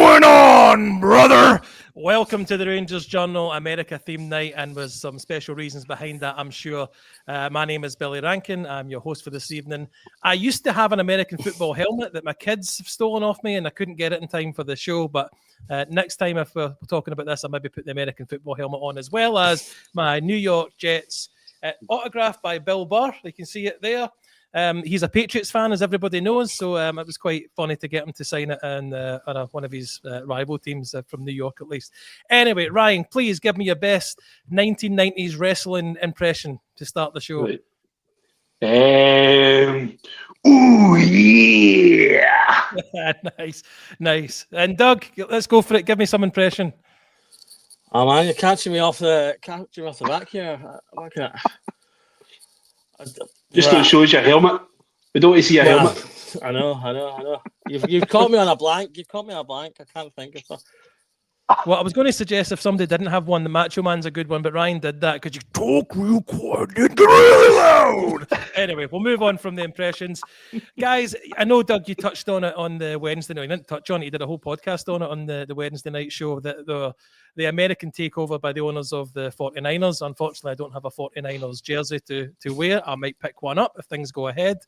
going on, brother? Welcome to the Rangers Journal America theme night, and with some special reasons behind that, I'm sure. My name is Billy Rankin. I'm your host for this evening. I used to have an American football helmet that my kids have stolen off me, and I couldn't get it in time for the show. But next time, if we're talking about this, I'll maybe put the American football helmet on, as well as my New York Jets autographed by Bill Burr. You can see it there. He's a Patriots fan, as everybody knows, so it was quite funny to get him to sign it on one of his rival teams from New York, at least. Anyway, Ryan, please give me your best 1990s wrestling impression to start the show. Right. Ooh, yeah. Nice. And Doug, let's go for it. Give me some impression. Oh man, you're catching me off the back here. Look at it. Just so it shows your helmet. We don't want to see your helmet. I know. You've caught me on a blank. I can't think of stuff. Well, I was going to suggest if somebody didn't have one, the Macho Man's a good one, but Ryan did that because you talk real quiet and get really loud. Anyway, we'll move on from the impressions. Guys, I know, Doug, you touched on it on the Wednesday night. You didn't touch on it. You did a whole podcast on it on the Wednesday night show, the American takeover by the owners of the 49ers. Unfortunately, I don't have a 49ers jersey to wear. I might pick one up if things go ahead.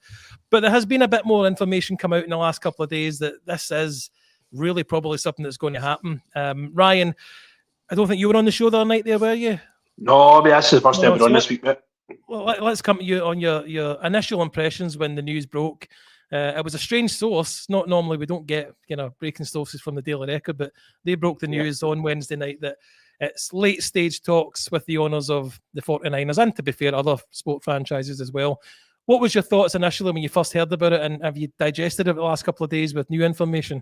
But there has been a bit more information come out in the last couple of days that this is really probably something that's going to happen. Ryan, I don't think you were on the show the other night there, were you? No, I mean, that's the first time we're on this week, mate. Well, let's come to you on your initial impressions when the news broke. It was a strange source. Not normally we don't get breaking sources from the Daily Record, but they broke the news on Wednesday night that it's late stage talks with the owners of the 49ers, and to be fair, other sport franchises as well. What was your thoughts initially when you first heard about it, and have you digested it the last couple of days with new information?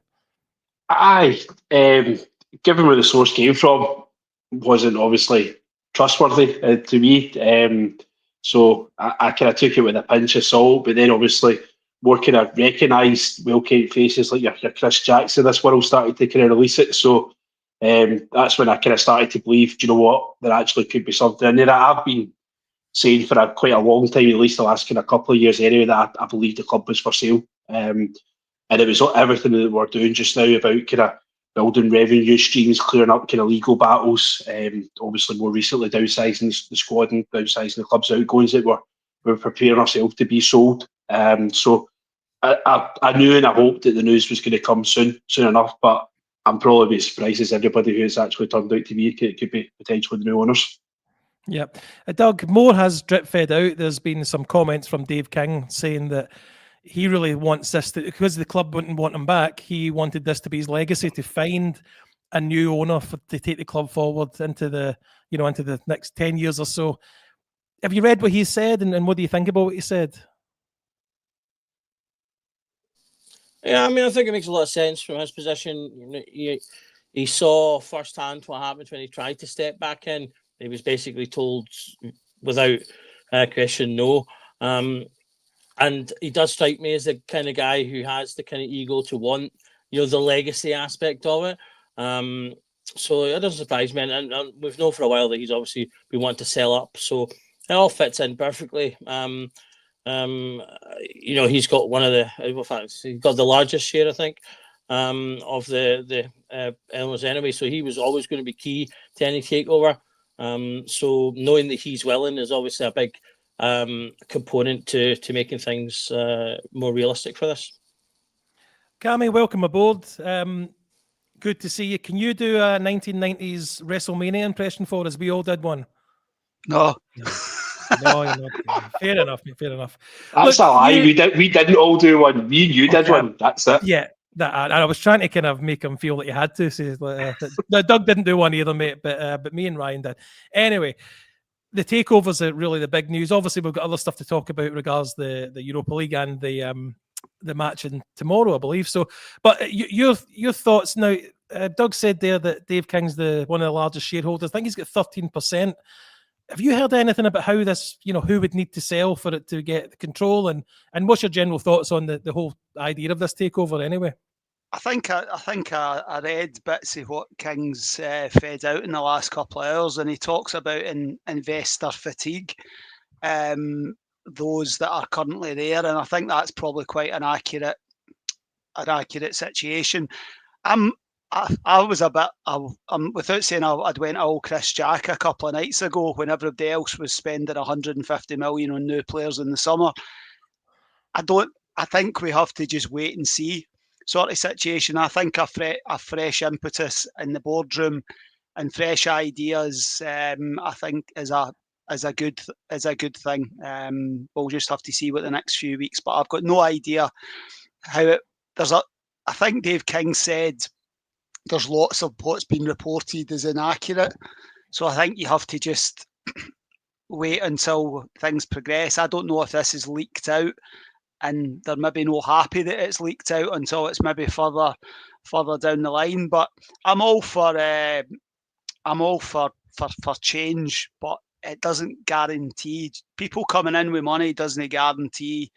Aye, given where the source came from, wasn't obviously trustworthy to me. So I kind of took it with a pinch of salt, but then obviously more kind of recognised, well-kept faces like your Chris Jackson, this world started to kind of release it. So that's when I kind of started to believe, do you know what, there actually could be something in there. I've been saying for quite a long time, at least the last kind of couple of years anyway, that I believe the club was for sale. And it was everything that we're doing just now about kind of building revenue streams, clearing up kind of legal battles. Obviously, more recently, downsizing the squad and downsizing the club's outgoings that we're preparing ourselves to be sold. So I knew and I hoped that the news was going to come soon enough, but I'm probably as surprised as everybody who has actually turned out to be. It could be potentially the new owners. Yeah. Doug, more has drip fed out. There's been some comments from Dave King saying that he really wants this to, because the club wouldn't want him back, he wanted this to be his legacy, to find a new owner to take the club forward into the next 10 years or so. Have you read what he said, and what do you think about what he said? Yeah, I mean, I think it makes a lot of sense from his position. He saw firsthand what happened when he tried to step back in. He was basically told without question no. And he does strike me as the kind of guy who has the kind of ego to want, the legacy aspect of it. So it doesn't surprise me. And we've known for a while that he's obviously been wanting to sell up. So it all fits in perfectly. He's got he's got the largest share, I think, of the owners anyway. So he was always going to be key to any takeover. So knowing that he's willing is obviously a big component to making things more realistic for this. Cammy, welcome aboard. Good to see you. Can you do a 1990s WrestleMania impression for us? We all did one. No. No, you're not. Fair enough. That's a lie. We didn't all do one. Me and you did one. That's it. Yeah. I was trying to kind of make him feel that he had to. So, Doug didn't do one either, mate, but me and Ryan did. Anyway, the takeovers are really the big news. Obviously, we've got other stuff to talk about regards the Europa League and the match tomorrow, I believe. So, but your thoughts now. Doug said there that Dave King's one of the largest shareholders. I think he's got 13%. Have you heard anything about how this, who would need to sell for it to get control, and what's your general thoughts on the whole idea of this takeover anyway? I think I read bits of what King's fed out in the last couple of hours, and he talks about investor fatigue, those that are currently there, and I think that's probably quite an accurate situation. I'm I was a bit, without saying I'd went all Chris Jack a couple of nights ago when everybody else was spending 150 million on new players in the summer. I think we have to just wait and see sort of situation. I think a fresh impetus in the boardroom and fresh ideas, I think is a good thing. We'll just have to see what the next few weeks. But I've got no idea how it. I think Dave King said there's lots of what's been reported is inaccurate. So I think you have to just wait until things progress. I don't know if this is leaked out and they're maybe not happy that it's leaked out until it's maybe further down the line. But I'm all for change, but it doesn't guarantee people coming in with money doesn't guarantee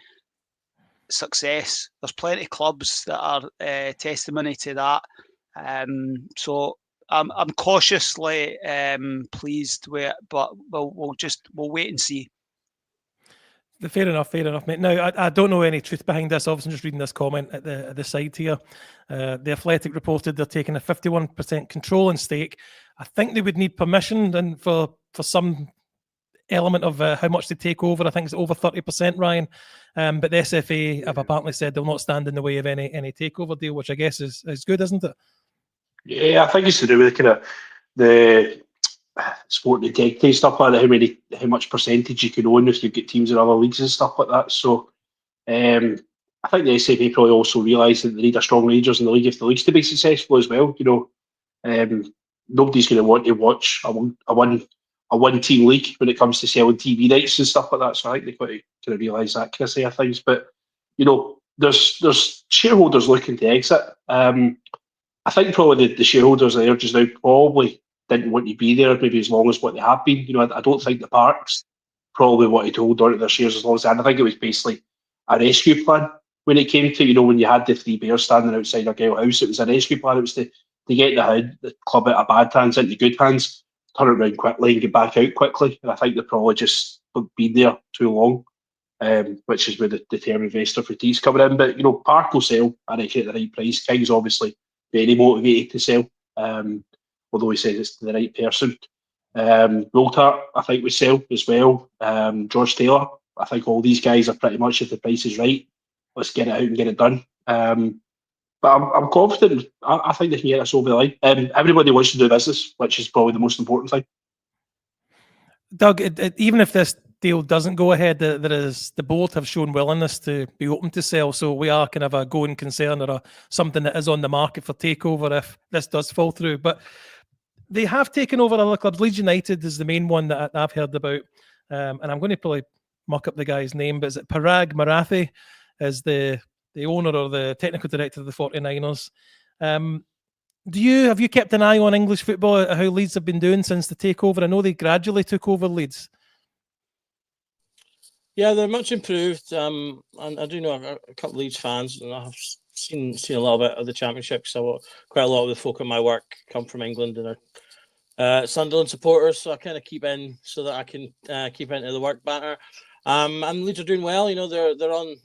success. There's plenty of clubs that are testimony to that. So I'm cautiously pleased with it, but we'll wait and see. Fair enough, mate. Now, I don't know any truth behind this. Obviously, I'm just reading this comment at the side here. The Athletic reported they're taking a 51% controlling stake. I think they would need permission and for some element of how much they take over. I think it's over 30%, Ryan. But the SFA have apparently said they'll not stand in the way of any takeover deal, which I guess is good, isn't it? Yeah, I think it's to do with the sport integrity stuff like that, how much percentage you can own if you've got teams in other leagues and stuff like that. So I think the SFA probably also realise that they need a strong Rangers in the league if the league's to be successful as well. Nobody's going to want to watch a one team league when it comes to selling TV rights and stuff like that. So I think they've got to kind of realise that kind of side of things. But there's shareholders looking to exit. I think probably the shareholders there just now probably didn't want to be there maybe as long as what they have been. I don't think the Parks probably wanted to hold on to their shares as long as they had. I think it was basically a rescue plan when it came to, when you had the three bears standing outside Argyle House. It was a rescue plan. It was to get the club out of bad hands into good hands, turn it around quickly and get back out quickly. And I think they've probably just been there too long, which is where the term investor fatigue's coming in. But, Park will sell, I think, at the right price. King's obviously very motivated to sell, although he says it's to the right person. Woltart, I think, would sell as well. George Taylor, I think all these guys are pretty much, if the price is right, let's get it out and get it done. But I'm confident. I think they can get us over the line. Everybody wants to do business, which is probably the most important thing. Doug, even if this deal doesn't go ahead, the board have shown willingness to be open to sell. So we are kind of a going concern or something that is on the market for takeover if this does fall through. But they have taken over other clubs. Leeds United is the main one that I've heard about. And I'm going to probably muck up the guy's name, but is it Parag Marathi is the owner or the technical director of the 49ers. Have you kept an eye on English football, how Leeds have been doing since the takeover? I know they gradually took over Leeds. Yeah, they're much improved. And I do know a couple of Leeds fans, and I've seen a little bit of the Championship. So quite a lot of the folk in my work come from England and are Sunderland supporters. So I kind of keep in so that I can keep into the work banter. And Leeds are doing well. They're on.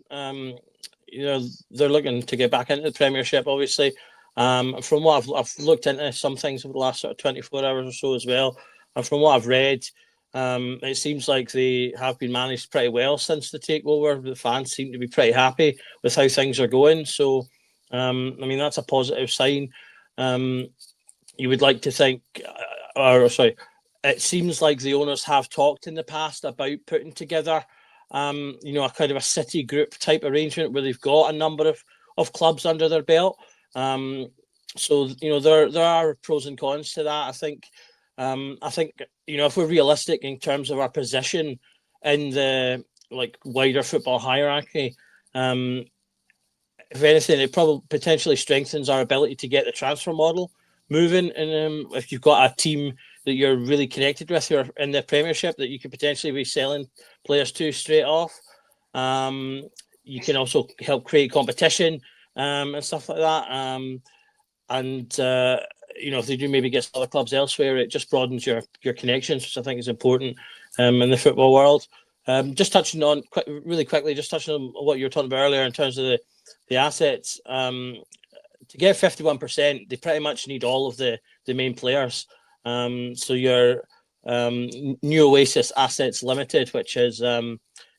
They're looking to get back into the Premiership, obviously. From what I've looked into some things over the last sort of 24 hours or so as well, and from what I've read, it seems like they have been managed pretty well since the takeover. The fans seem to be pretty happy with how things are going. So, that's a positive sign. You would like to think, it seems like the owners have talked in the past about putting together, a kind of a city group type arrangement where they've got a number of clubs under their belt. So there are pros and cons to that. I think if we're realistic in terms of our position in the wider football hierarchy, if anything, it probably potentially strengthens our ability to get the transfer model moving. And if you've got a team that you're really connected with, you're in the Premiership, that you could potentially be selling players to straight off. You can also help create competition and stuff like that. If they do maybe get some other clubs elsewhere, it just broadens your connections, which I think is important in the football world. Just touching on really quickly, on what you were talking about earlier in terms of the assets. to get 51%, they pretty much need all of the main players. So your New Oasis Assets Limited, which is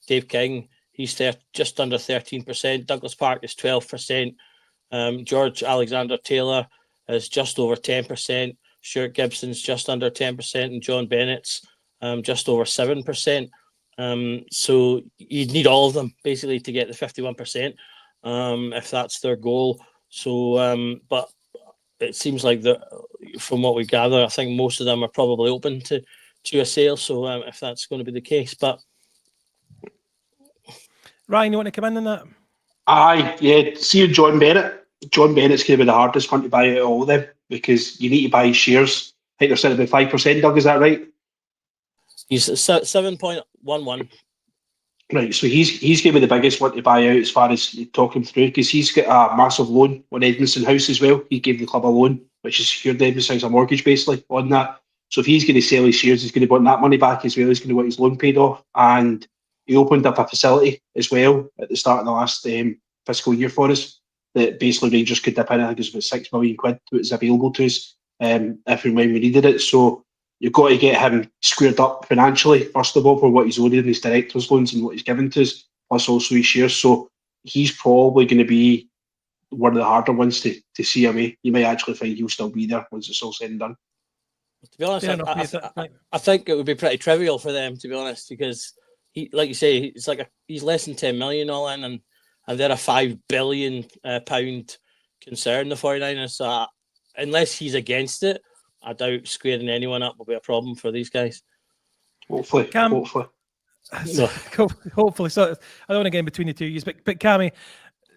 Dave King, he's just under 13%. Douglas Park is 12%. George Alexander Taylor is just over 10%. Stuart Gibson's just under 10%, and John Bennett's just over 7%. So you'd need all of them basically to get the 51%, if that's their goal. So, but it seems like from what we gather, I think most of them are probably open to a sale. So if that's going to be the case, but Ryan, you want to come in on that? Aye, yeah. See John Bennett. John Bennett's going to be the hardest one to buy out of all of them because you need to buy shares. I think they're sitting about 5%. Doug, is that right? He's 7.11. Right, so he's going to be the biggest one to buy out as far as talking through because he's got a massive loan on Edmondson House as well. He gave the club a loan, which has secured Edmondson House a mortgage basically on that. So if he's going to sell his shares, he's going to want that money back as well. He's going to want his loan paid off. And he opened up a facility as well at the start of the last fiscal year for us that basically Rangers could dip in. I think it was about £6 million that was available to us if and when we needed it. So you've got to get him squared up financially, first of all, for what he's owed in his director's loans and what he's given to us, plus also his shares. So he's probably going to be one of the harder ones to see away. You might actually find he'll still be there once it's all said and done. To be honest, I think it would be pretty trivial for them, to be honest, because he, like you say, it's like he's less than 10 million all in, and they're a £5 billion concern, the 49ers. So unless he's against it, I doubt squaring anyone up will be a problem for these guys. Hopefully. No. Hopefully. So I don't want to get in between the two of you, but Cammy,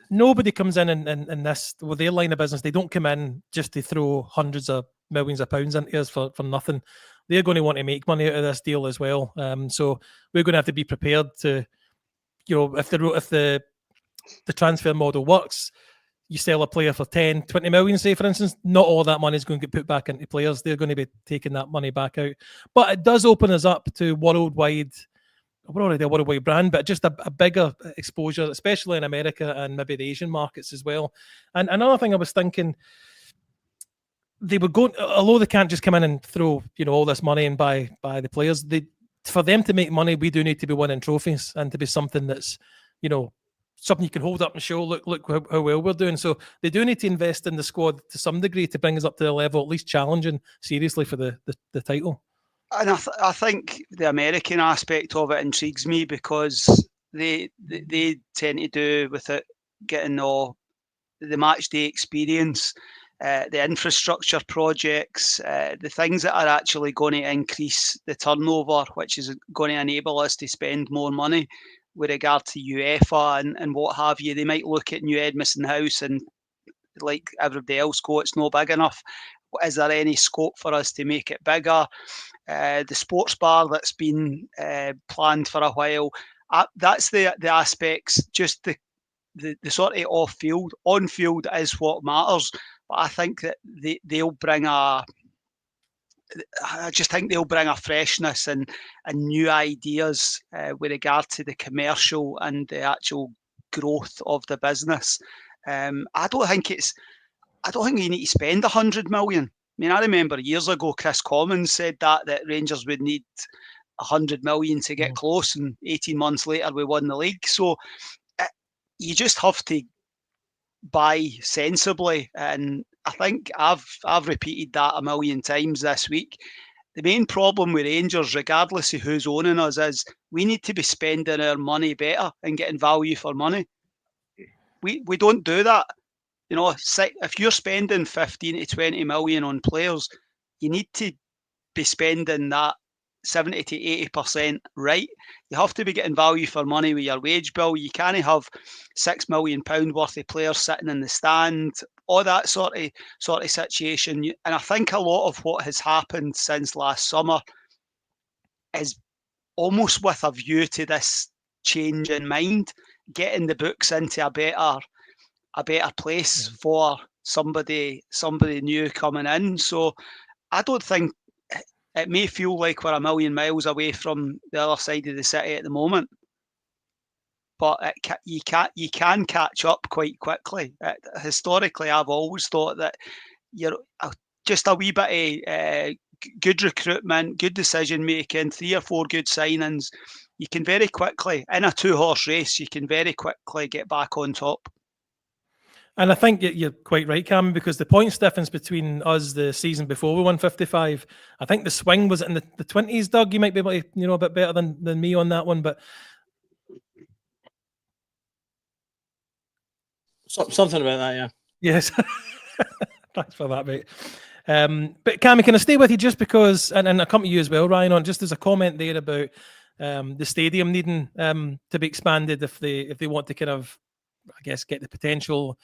nobody comes in this with their line of business. They don't come in just to throw hundreds of millions of pounds into us for nothing. They're going to want to make money out of this deal as well. So we're going to have to be prepared to, if the transfer model works, you sell a player for 10, 20 million, say, for instance, not all that money is going to get put back into players. They're going to be taking that money back out. But it does open us up to worldwide. We're already a worldwide brand, but just a bigger exposure, especially in America and maybe the Asian markets as well. And another thing I was thinking, they were going, although they can't just come in and throw, all this money and buy the players, for them to make money, we do need to be winning trophies and to be something that's, something you can hold up and show, look how well we're doing. So they do need to invest in the squad to some degree to bring us up to the level, at least challenging seriously for the title. And I think the American aspect of it intrigues me because they tend to do with it getting the match day experience, the infrastructure projects, the things that are actually going to increase the turnover, which is going to enable us to spend more money with regard to UEFA and what have you. They might look at New Edmondson House and, like everybody else, go, it's no big enough. Is there any scope for us to make it bigger? The sports bar that's been planned for a while. That's the aspects, just the sort of off-field. On-field is what matters. But I think that they'll bring a freshness and new ideas with regard to the commercial and the actual growth of the business. I don't think you need to spend 100 million. I mean, I remember years ago, Chris Commons said that Rangers would need 100 million to get close, and 18 months later we won the league. So you just have to buy sensibly, and I think I've repeated that a million times this week. The main problem with Rangers, regardless of who's owning us, is we need to be spending our money better and getting value for money. We don't do that. If you're spending 15 to 20 million on players, you need to be spending that 70 to 80% right. You have to be getting value for money with your wage bill. You can't have £6 million worth of players sitting in the stand, all that sort of situation. And I think a lot of what has happened since last summer is almost with a view to this change in mind, getting the books into a better place for somebody new coming in. So I don't think it may feel like we're a million miles away from the other side of the city at the moment, but you can catch up quite quickly. Historically, I've always thought that you're just a wee bit of good recruitment, good decision making, 3 or 4 good signings. You can very quickly, in a 2-horse race, you can very quickly get back on top. And I think you're quite right, Cam, because the points difference between us the season before we won 55, I think the swing was in the 20s, Doug. You might be able to, a bit better than me on that one, but something about that, yeah. Yes. Thanks for that, mate. But Cammy, can I stay with you just because, and I come to you as well, Ryan, on just as a comment there about the stadium needing to be expanded if they want to kind of, I guess, get the potential.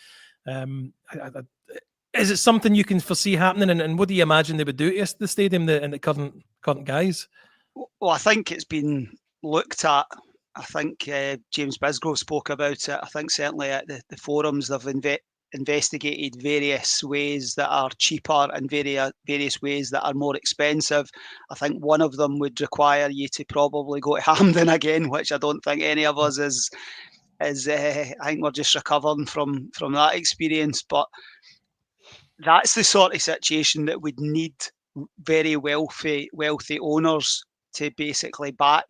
Is it something you can foresee happening, and what do you imagine they would do to the stadium and the current guys? Well, I think it's been looked at. I think James Bisgrove spoke about it. I think certainly at the forums they've investigated various ways that are cheaper and various ways that are more expensive. I think one of them would require you to probably go to Hampden again, which I don't think any of us is. I think we're just recovering from that experience, but that's the sort of situation that would need very wealthy owners to basically back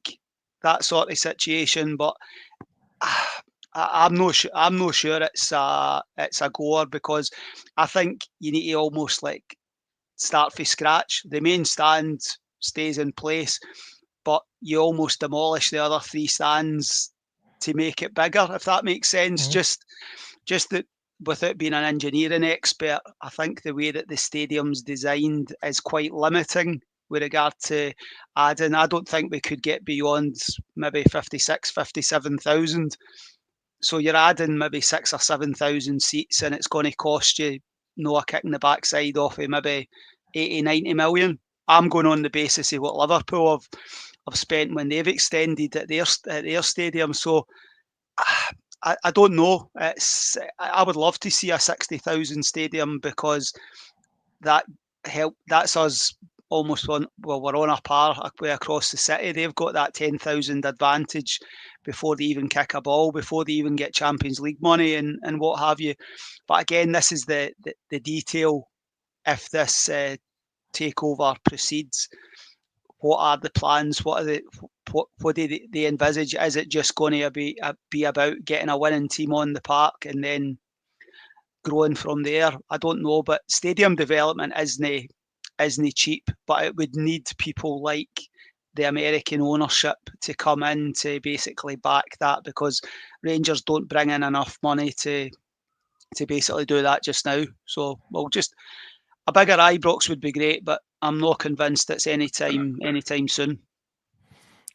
that sort of situation. But I'm not sure it's a goer, because I think you need to almost like start from scratch. The main stand stays in place, but you almost demolish the other 3 stands to make it bigger, if that makes sense. Mm-hmm. Just that, without being an engineering expert, I think the way that the stadium's designed is quite limiting with regard to adding. I don't think we could get beyond maybe 56, 57,000. So you're adding maybe 6 or 7,000 seats, and it's going to cost you a kick in the backside off of maybe 80, 90 million. I'm going on the basis of what Liverpool have spent when they've extended at their stadium. So I don't know. I would love to see a 60,000 stadium, because that's us almost on. Well, we're on a par way across the city. They've got that 10,000 advantage before they even kick a ball, before they even get Champions League money and what have you. But again, this is the detail. If this takeover proceeds, what are the plans? What do they envisage? Is it just going to be about getting a winning team on the park and then growing from there? I don't know, but stadium development isn't cheap, but it would need people like the American ownership to come in to basically back that, because Rangers don't bring in enough money to basically do that just now. So, well, just a bigger Ibrox would be great, but I'm not convinced it's anytime soon.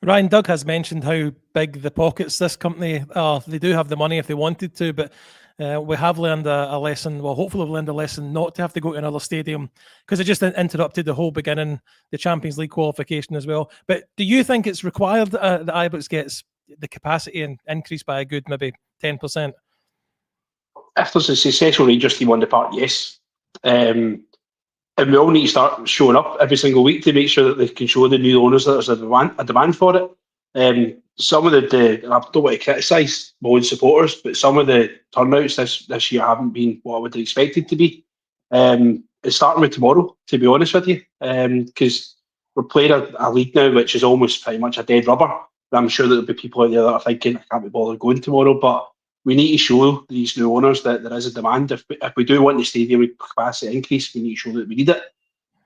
Ryan, Doug has mentioned how big the pockets this company are. They do have the money if they wanted to, but we have learned a lesson. Well, hopefully we've learned a lesson not to have to go to another stadium, because it just interrupted the whole beginning, the Champions League qualification as well. But do you think it's required that Ibrox gets the capacity and increased by a good maybe 10%? If there's a successful Rangers team on the park, yes. And we all need to start showing up every single week to make sure that they can show the new owners that there's a demand for it. Some of I don't want to criticise my own supporters, but some of the turnouts this year haven't been what I would have expected to be. It's starting with tomorrow, to be honest with you, because we're playing a league now which is almost pretty much a dead rubber. And I'm sure there'll be people out there that are thinking, I can't be bothered going tomorrow, but we need to show these new owners that there is a demand. If we do want the stadium capacity increase, we need to show that we need it.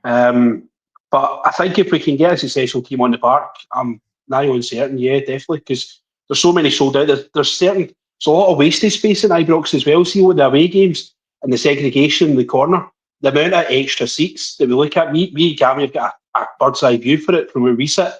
But I think if we can get a successful team on the park, I'm nigh on certain, yeah, definitely, because there's so many sold out. There's a lot of wasted space in Ibrox as well. See, with the away games and the segregation in the corner, the amount of extra seats that we look at, me and Cammy have got a bird's eye view for it from where we sit,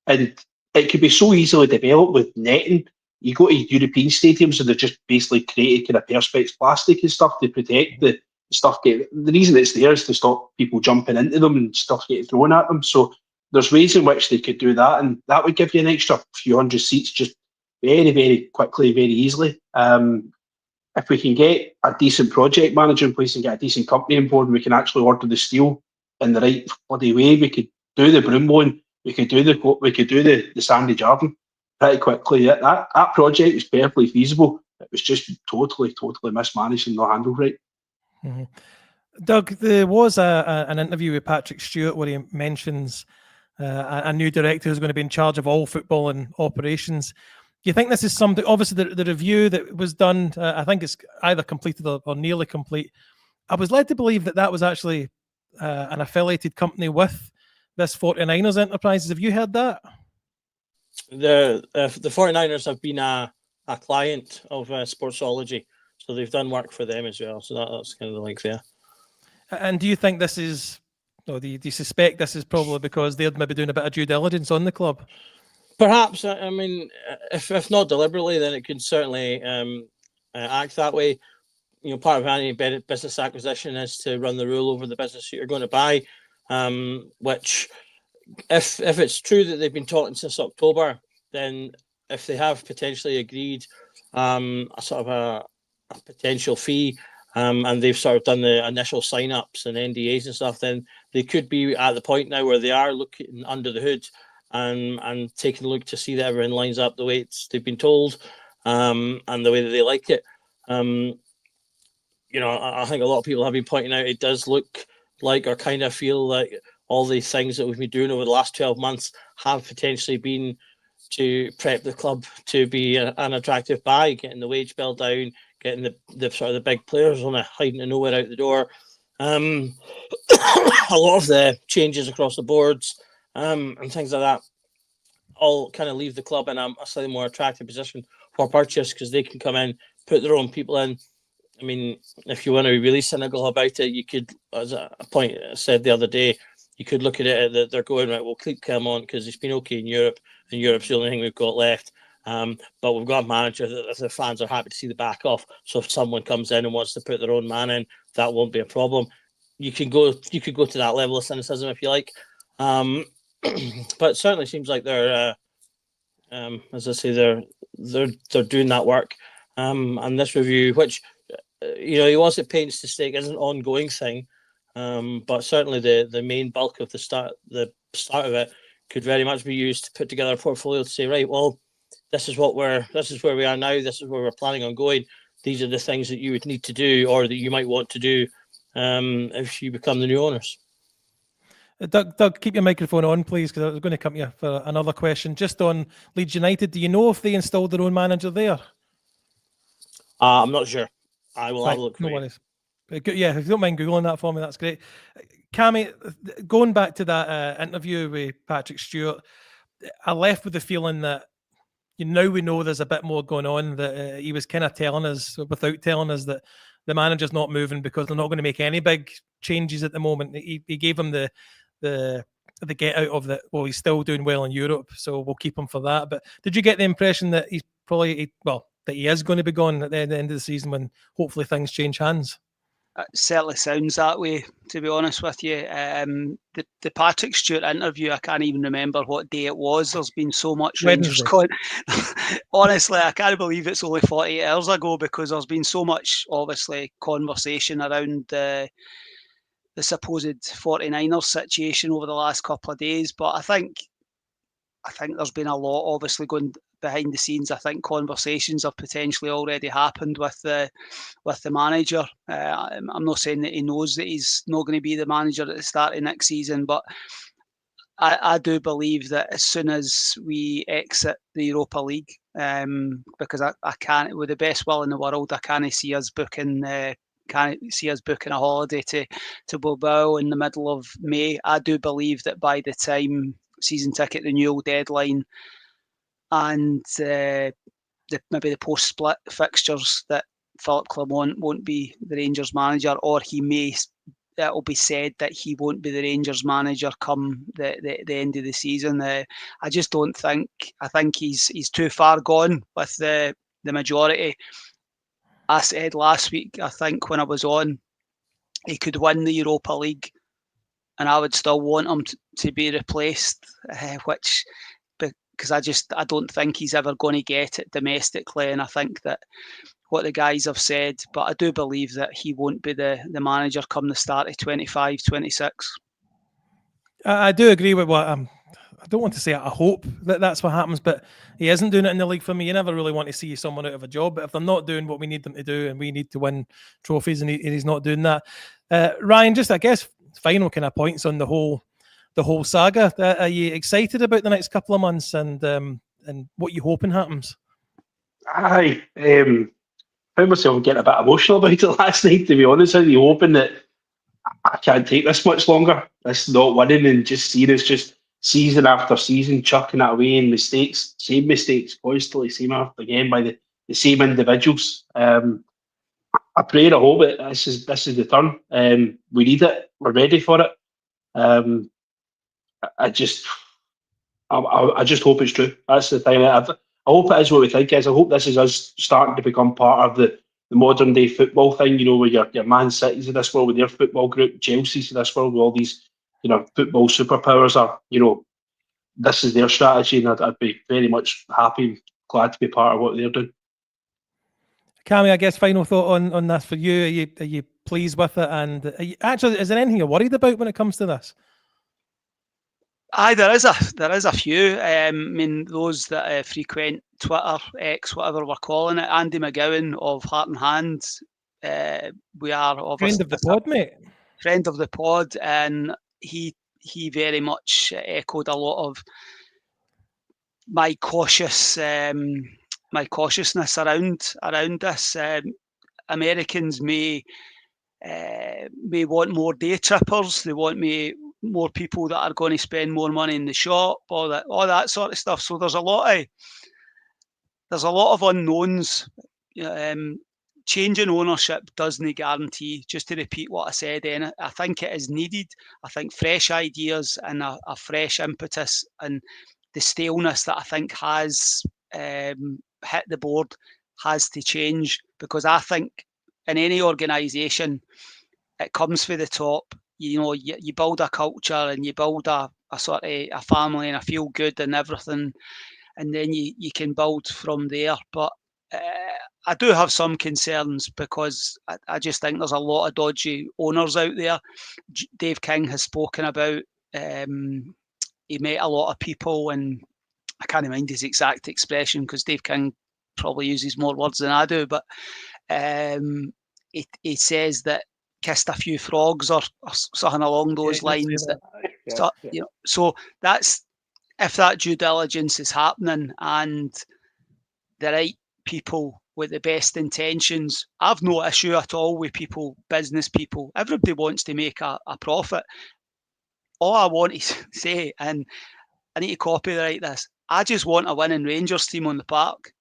and it could be so easily developed with netting. You go to European stadiums and they've just basically created kind of perspex plastic and stuff to protect the stuff. The reason it's there is to stop people jumping into them and stuff getting thrown at them. So there's ways in which they could do that, and that would give you an extra few hundred seats just very, very quickly, very easily. If we can get a decent project manager in place and get a decent company on board, and we can actually order the steel in the right bloody way, we could do the Broomloan, we could do the sandy Jarden. pretty quickly. That project was perfectly feasible. It was just totally mismanaged and not handled right. Mm-hmm. Doug, there was an interview with Patrick Stewart where he mentions a new director who's going to be in charge of all football and operations. Do you think this is something? Obviously, the review that was done, I think it's either completed or nearly complete. I was led to believe that was actually an affiliated company with this 49ers Enterprises. Have you heard that? The 49ers have been a client of Sportsology, so they've done work for them as well. So that's kind of the link there. And do you think this is, or do you suspect this is probably because they're maybe doing a bit of due diligence on the club? Perhaps. I mean, if not deliberately, then it could certainly act that way. You know, part of any business acquisition is to run the rule over the business that you're going to buy, which, if it's true that they've been talking since October, then if they have potentially agreed a sort of a potential fee, and they've sort of done the initial sign-ups and NDAs and stuff, then they could be at the point now where they are looking under the hood and taking a look to see that everything lines up the way they've been told, and the way that they like it. You know, I think a lot of people have been pointing out it does look like, or kind of feel like, all the things that we've been doing over the last 12 months have potentially been to prep the club to be an attractive buy, getting the wage bill down, getting the sort of the big players on a hiding to nowhere out the door. A lot of the changes across the boards and things like that all kind of leave the club in a slightly more attractive position for purchase, because they can come in, put their own people in. I mean, if you want to be really cynical about it, you could, as a point I said the other day, you could look at it that they're going, right, we'll keep Cam on because he's been okay in Europe, and Europe's the only thing we've got left. But we've got a manager that the fans are happy to see the back off. So if someone comes in and wants to put their own man in, that won't be a problem. You could go to that level of cynicism if you like. But it certainly seems like they're, as I say, they're doing that work. And this review, which, you know, he was at pains to stake, is an ongoing thing. But certainly the main bulk of the start of it could very much be used to put together a portfolio to say, right, well, this is where we are now, this is where we're planning on going. These are the things that you would need to do, or that you might want to do, if you become the new owners. Doug, keep your microphone on, please, because I was going to come to you for another question. Just on Leeds United, do you know if they installed their own manager there? I'm not sure. I will have a look for no you. worries. Yeah, if you don't mind Googling that for me, that's great. Cammy, going back to that interview with Patrick Stewart, I left with the feeling that now we know there's a bit more going on, that he was kind of telling us, without telling us, that the manager's not moving because they're not going to make any big changes at the moment. He gave him the get out of that. Well, he's still doing well in Europe, so we'll keep him for that. But did you get the impression that he's probably, that he is going to be gone at the end of the season when hopefully things change hands? It certainly sounds that way, to be honest with you. The Patrick Stewart interview, I can't even remember what day it was. There's been so much Rangers honestly, I can't believe it's only 48 hours ago, because there's been so much, obviously, conversation around the supposed 49ers situation over the last couple of days. But I think there's been a lot, obviously, going behind the scenes. I think conversations have potentially already happened with the manager. I'm not saying that he knows that he's not going to be the manager at the start of next season, but I do believe that as soon as we exit the Europa League, because I can't, with the best will in the world, I can't see us booking a holiday to Bilbao in the middle of May. I do believe that by the time season ticket renewal deadline and maybe the post-split fixtures, that Philip Clement won't be the Rangers manager, or it'll be said that he won't be the Rangers manager come the end of the season. I just don't think. I think he's too far gone with the majority. I said last week, I think when I was on, he could win the Europa League, and I would still want him to be replaced, because I don't think he's ever going to get it domestically. And I think that what the guys have said, but I do believe that he won't be the manager come the start of 25-26. I do agree with what I don't want to say I hope that that's what happens, but he isn't doing it in the league for me. You never really want to see someone out of a job, but if they're not doing what we need them to do and we need to win trophies and he's not doing that. Ryan, just I guess final kind of points on the whole saga. Are you excited about the next couple of months and what you hoping happens? I found myself getting a bit emotional about it last night, to be honest with you, hoping that I can't take this much longer. This not winning and just seeing us just season after season chucking it away in same mistakes constantly, same after again by the same individuals. I pray and I hope that this is the turn. We need it. We're ready for it. I just hope it's true. That's the thing. I hope it is what we think it is. I hope this is us starting to become part of the modern day football thing, where your Man Cities of this world with their football group, Chelsea's of this world with all these, football superpowers are, this is their strategy, and I'd be very much happy and glad to be part of what they're doing. Cammy, I guess final thought on this for you. Are you pleased with it? And actually, is there anything you're worried about when it comes to this? Aye, there is a few. I mean, those that frequent Twitter, X, whatever we're calling it, Andy McGowan of Heart and Hand. We are obviously friend of the pod, mate. Friend of the pod, and he very much echoed a lot of my cautiousness around this. Americans may want more day trippers. They want more people that are going to spend more money in the shop, all that sort of stuff. So there's a lot of unknowns. Changing ownership doesn't guarantee. Just to repeat what I said, and I think it is needed. I think fresh ideas and a fresh impetus, and the staleness that I think has hit the board has to change, because I think in any organisation, it comes from the top. You build a culture and you build a sort of a family and a feel good and everything, and then you can build from there. But I do have some concerns, because I just think there's a lot of dodgy owners out there. Dave King has spoken about he met a lot of people, and I can't mind his exact expression because Dave King probably uses more words than I do, but he says that kissed a few frogs or something along those lines. So that's, if that due diligence is happening and the right people with the best intentions, I've no issue at all with people, business people. Everybody wants to make a profit. All I want to say, and I need to copyright this, I just want a winning Rangers team on the park.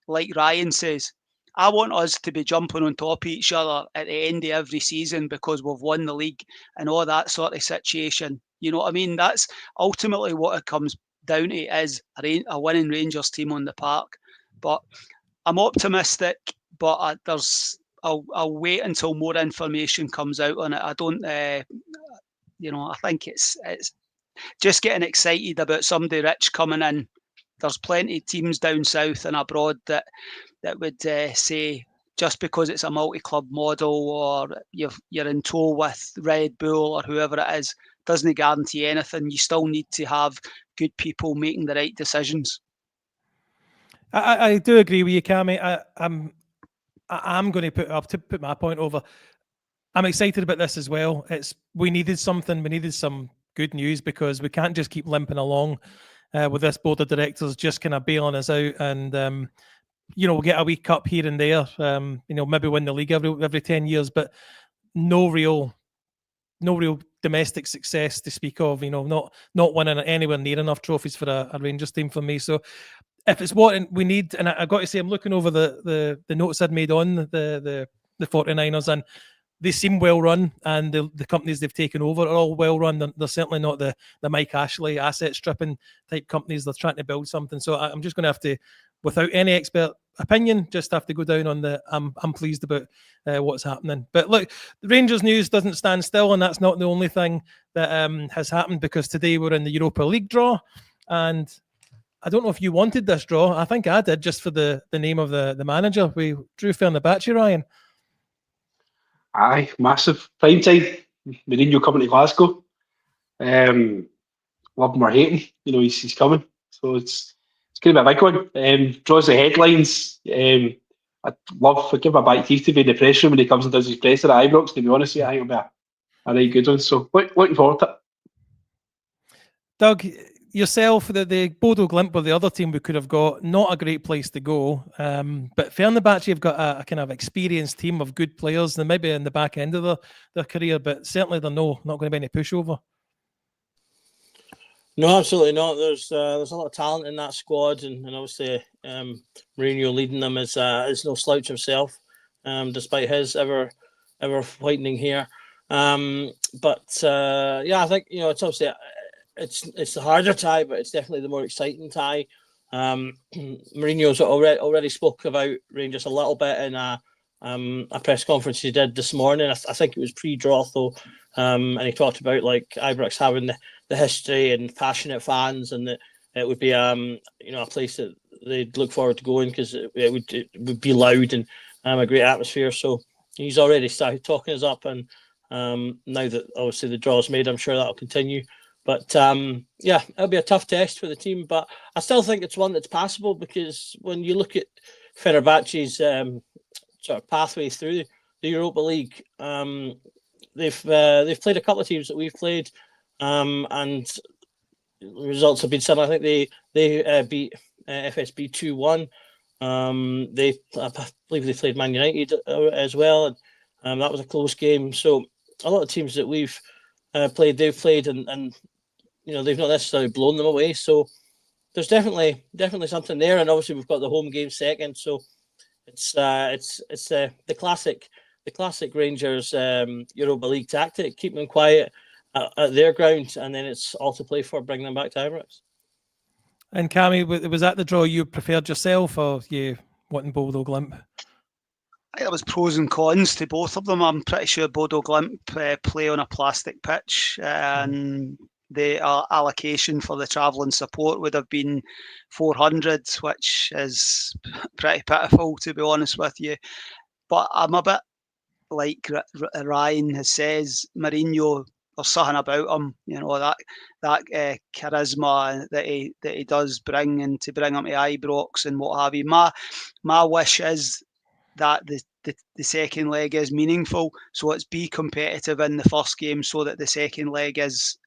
Like Ryan says, I want us to be jumping on top of each other at the end of every season because we've won the league and all that sort of situation. You know what I mean? That's ultimately what it comes down to, is a winning Rangers team on the park. But I'm optimistic, but I'll wait until more information comes out on it. I don't, I think it's just getting excited about somebody rich coming in. There's plenty of teams down south and abroad that would say, just because it's a multi-club model or you're in tow with Red Bull or whoever it is, doesn't guarantee anything. You still need to have good people making the right decisions. I do agree with you, Cammy. I'm going to put my point over. I'm excited about this as well. We needed something. We needed some good news, because we can't just keep limping along with this board of directors just kind of bailing us out, and we'll get a wee cup here and there. Maybe win the league every 10 years, but no real domestic success to speak of. Not winning anywhere near enough trophies for a Rangers team for me. So if it's what we need, and I've got to say, I'm looking over the notes I'd made on the 49ers, and they seem well run, and the companies they've taken over are all well run. They're certainly not the Mike Ashley asset stripping type companies. They're trying to build something. So I'm just going to have to, without any expert opinion, just have to go down on I'm pleased about what's happening. But look, the Rangers news doesn't stand still, and that's not the only thing that has happened, because today we're in the Europa League draw, and I don't know if you wanted this draw. I think I did, just for the name of the manager. We drew Fenerbahce, Ryan. Aye, massive prime time. Mourinho coming to Glasgow. love him or hate him, he's coming. So it's going to be a big one. Draws the headlines. I'd give a back teeth to be in the press room when he comes and does his presser at Ibrox, to be honest with you. I think it'll be a right good one. So looking forward to it. Doug, yourself, the Bodo Glimt were the other team we could have got. Not a great place to go. But Fenerbahce have got a kind of experienced team of good players. They might be in the back end of their career, but certainly they're not going to be any pushover. No, absolutely not. There's a lot of talent in that squad, and obviously Mourinho leading them is no slouch himself, despite his ever whitening hair. But I think it's obviously it's the harder tie, but it's definitely the more exciting tie. Mourinho's already spoke about Rangers a little bit in a press conference he did this morning. I think it was pre-draw though, and he talked about like Ibrox having the history and passionate fans, and that it would be a place that they'd look forward to going because it would be loud and a great atmosphere. So he's already started talking us up, and now that obviously the draw's made, I'm sure that'll continue. But it'll be a tough test for the team, but I still think it's one that's passable because when you look at Fenerbahce's sort of pathway through the Europa League, they've played a couple of teams that we've played, and the results have been similar. I think they beat FSB 2-1. I believe they played Man United as well, and that was a close game. So a lot of teams that we've played, they've played, and they've not necessarily blown them away. So there's definitely something there, and obviously we've got the home game second. So it's the classic Rangers Europa League tactic: keep them quiet at their ground, and then it's all to play for. Bring them back to Ibrox. And Cammy, was that the draw you preferred yourself, or you wanting Bodo Glimt? I think there was pros and cons to both of them. I'm pretty sure Bodo Glimt play on a plastic pitch, and the allocation for the travelling support would have been 400, which is pretty pitiful, to be honest with you. But I'm a bit like Ryan says, Mourinho, there's something about him, that charisma that he does bring, and to bring him to Ibrox and what have you. My wish is that the second leg is meaningful, so it's be competitive in the first game so that the second leg is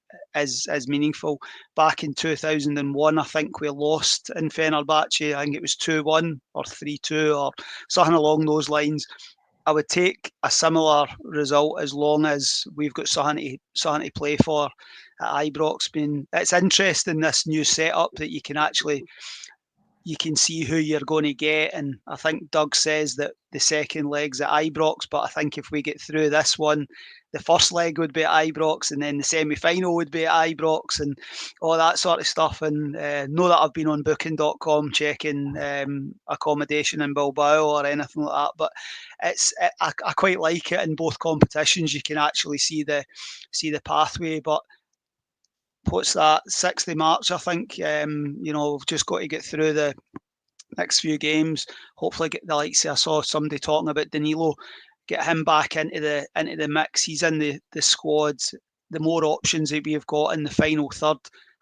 meaningful. Back in 2001, I think we lost in Fenerbahce. I think it was 2-1 or 3-2 or something along those lines. I would take a similar result as long as we've got something to play for at Ibrox. It's interesting, this new setup, that you can see who you're going to get, and I think Doug says that the second leg's at Ibrox, but I think if we get through this one, the first leg would be at Ibrox, and then the semi-final would be at Ibrox, and all that sort of stuff. And know that I've been on booking.com checking accommodation in Bilbao or anything like that, but I quite like it. In both competitions you can actually see the pathway. But what's that, 6th of March, I think. We've just got to get through the next few games. Hopefully get the likes of, I saw somebody talking about Danilo, get him back into the mix. He's in the squad. The more options that we've got in the final third,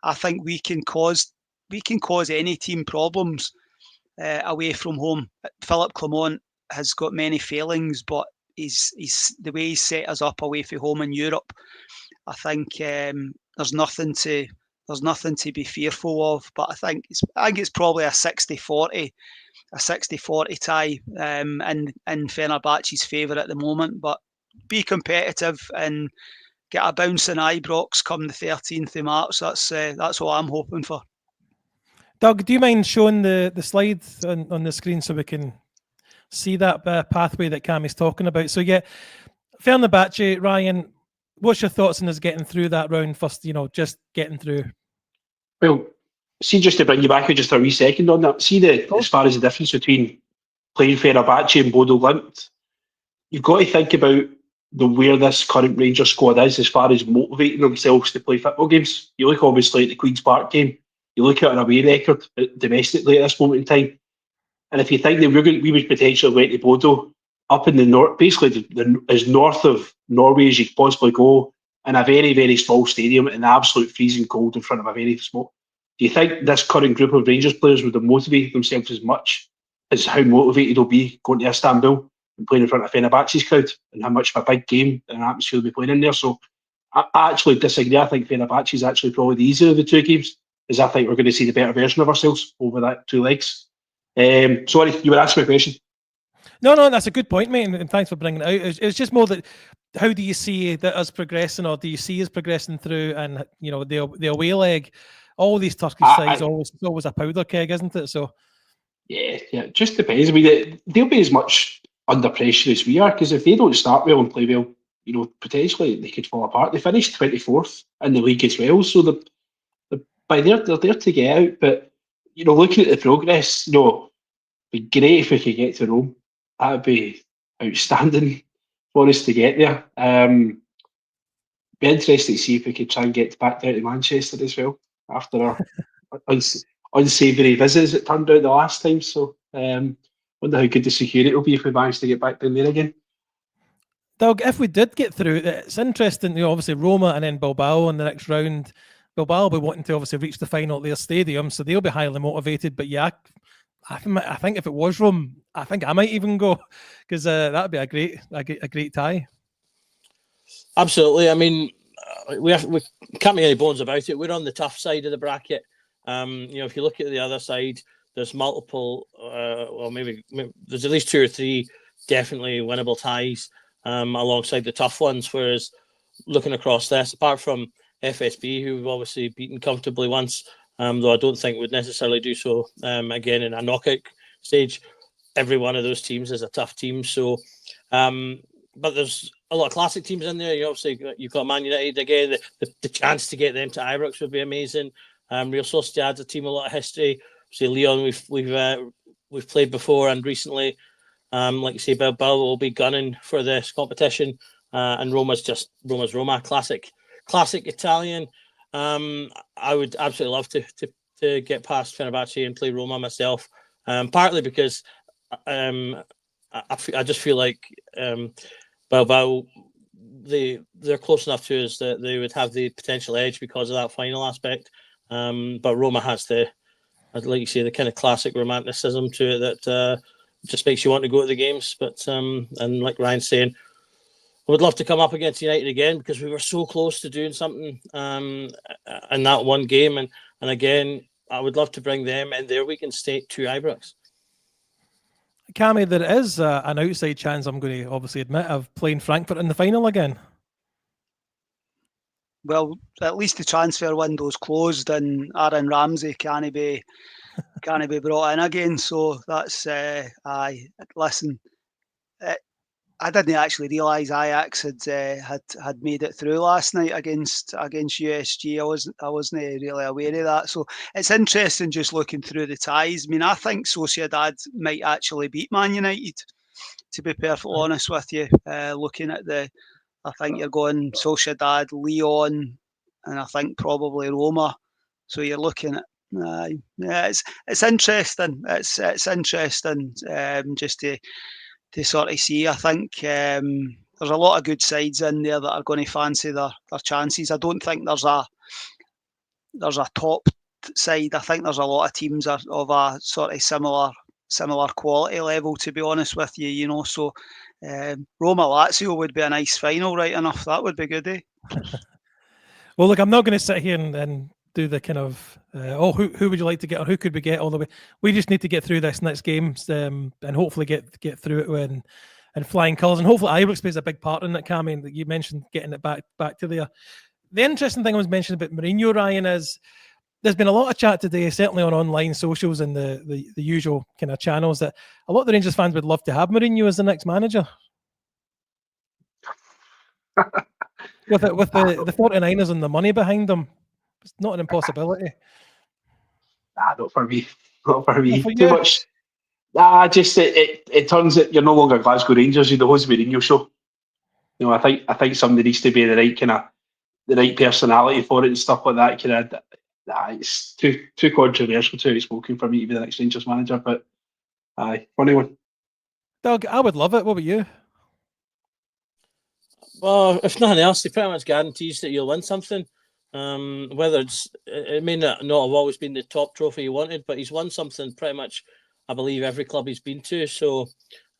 I think we can cause any team problems away from home. Philippe Clement has got many failings, but he's the way he's set us up away from home in Europe, I think there's nothing to be fearful of. But I think it's probably a 60-40 tie in Fenerbahce's favour at the moment. But be competitive and get a bounce in Ibrox come the 13th of March. That's what I'm hoping for. Doug, do you mind showing the slide on the screen so we can see that pathway that Cammy's talking about? So yeah, Fenerbahce, Ryan, what's your thoughts on us getting through that round first, just getting through? Well, see, just to bring you back for just a wee second on that, as far as the difference between playing Fenerbahce and Bodo Glimt, you've got to think about where this current Rangers squad is as far as motivating themselves to play football games. You look obviously at the Queen's Park game, you look at our away record domestically at this moment in time, and if you think that we would potentially went to Bodo, up in the north, basically as north of Norway as you could possibly go, in a very, very small stadium in the absolute freezing cold in front of a very small. Do you think this current group of Rangers players would have motivated themselves as much as how motivated they'll be going to Istanbul and playing in front of Fenerbahce's crowd, and how much of a big game and atmosphere they'll be playing in there? So I actually disagree. I think Fenerbahce is actually probably the easier of the two games, as I think we're going to see the better version of ourselves over that 2 legs. Sorry, you were asking me a question. No, that's a good point, mate, and thanks for bringing it out. It's just more that, how do you see that us progressing, or do you see us progressing through, and the away leg, all these Turkish sides, always a powder keg, isn't it? So yeah, it just depends. I mean, they'll be as much under pressure as we are, because if they don't start well and play well, potentially they could fall apart. They finished 24th in the league as well, so they're there to get out. But looking at the progress, it'd be great if we could get to Rome. That would be outstanding for us to get there. Be interesting to see if we could try and get back down to Manchester as well after our unsavoury visits it turned out the last time. So wonder how good the security will be if we manage to get back down there again. Doug, if we did get through, it's interesting. Obviously Roma and then Bilbao in the next round. Bilbao will be wanting to obviously reach the final at their stadium, so they'll be highly motivated. But yeah, I think if it was Rome, I think I might even go, because that'd be a great tie. Absolutely. I mean, we can't make any bones about it. We're on the tough side of the bracket. If you look at the other side, there's multiple. Maybe there's at least 2 or 3 definitely winnable ties alongside the tough ones. Whereas looking across this, apart from FSB, who we've obviously beaten comfortably once, though I don't think would necessarily do so again in a knockout stage, every one of those teams is a tough team. So, but there's a lot of classic teams in there. You've got Man United again. The chance to get them to Ibrox would be amazing. Real Sociedad's a team with a lot of history. See, Leon, we've played before and recently. Like you say, Bilbao will be gunning for this competition, and Roma's Roma, classic Italian. I would absolutely love to get past Fenerbahce and play Roma myself. Partly because I just feel like Bilbao, they're close enough to us that they would have the potential edge because of that final aspect. But Roma has like you say, the kind of classic romanticism to it that just makes you want to go to the games. But and like Ryan's saying, I would love to come up against United again, because we were so close to doing something in that one game. And again, I would love to bring them in their weekend state to Ibrox. Cammy, there is an outside chance, I'm going to obviously admit, of playing Frankfurt in the final again. Well, at least the transfer window's closed, and Aaron Ramsey can't be brought in again. So that's listen. I didn't actually realise Ajax had made it through last night against USG. I wasn't really aware of that. So it's interesting just looking through the ties. I mean, I think Sociedad might actually beat Man United, to be perfectly honest with you. Looking at I think you're going Sociedad, Lyon, and I think probably Roma. So you're looking at it's interesting. It's interesting just to sort of see. I think there's a lot of good sides in there that are going to fancy their chances. I don't think there's a top side. I think there's a lot of teams of a sort of similar quality level, to be honest with you. So Roma Lazio would be a nice final, right enough. That would be good, eh? Well, look, I'm not going to sit here and do the kind of who would you like to get, or who could we get all the way. We just need to get through this next game and hopefully get through it in flying colours, and hopefully Ibrox plays a big part in it. Cammy, that you mentioned getting it back to there. The interesting thing I was mentioning about Mourinho, Ryan, is there's been a lot of chat today, certainly on online socials and the usual kind of channels, that a lot of the Rangers fans would love to have Mourinho as the next manager. with the 49ers and the money behind them, it's not an impossibility. Not for me. Not for me. For Too you? much. Just it turns it. You're no longer Glasgow Rangers. You're the host Mourinho show. I think somebody needs to be the right personality for it and stuff like that. It's too controversial, too outspoken for me to be the next Rangers manager. But funny one. Doug, I would love it. What about you? Well, if nothing else, he pretty much guarantees that you'll win something. Whether it may not have always been the top trophy he wanted, but he's won something pretty much, I believe, every club he's been to. So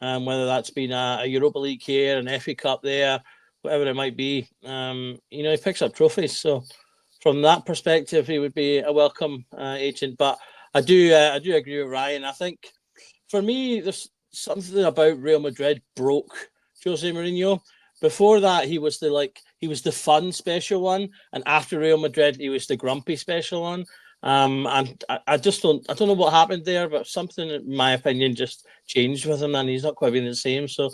whether that's been a Europa League here, an FA Cup there, whatever it might be, he picks up trophies. So from that perspective, he would be a welcome agent. But I do agree with Ryan. I think for me, there's something about Real Madrid broke Jose Mourinho. Before that, he was the fun special one, and after Real Madrid, he was the grumpy special one. And I don't know what happened there, but something, in my opinion, just changed with him, and he's not quite been the same. So,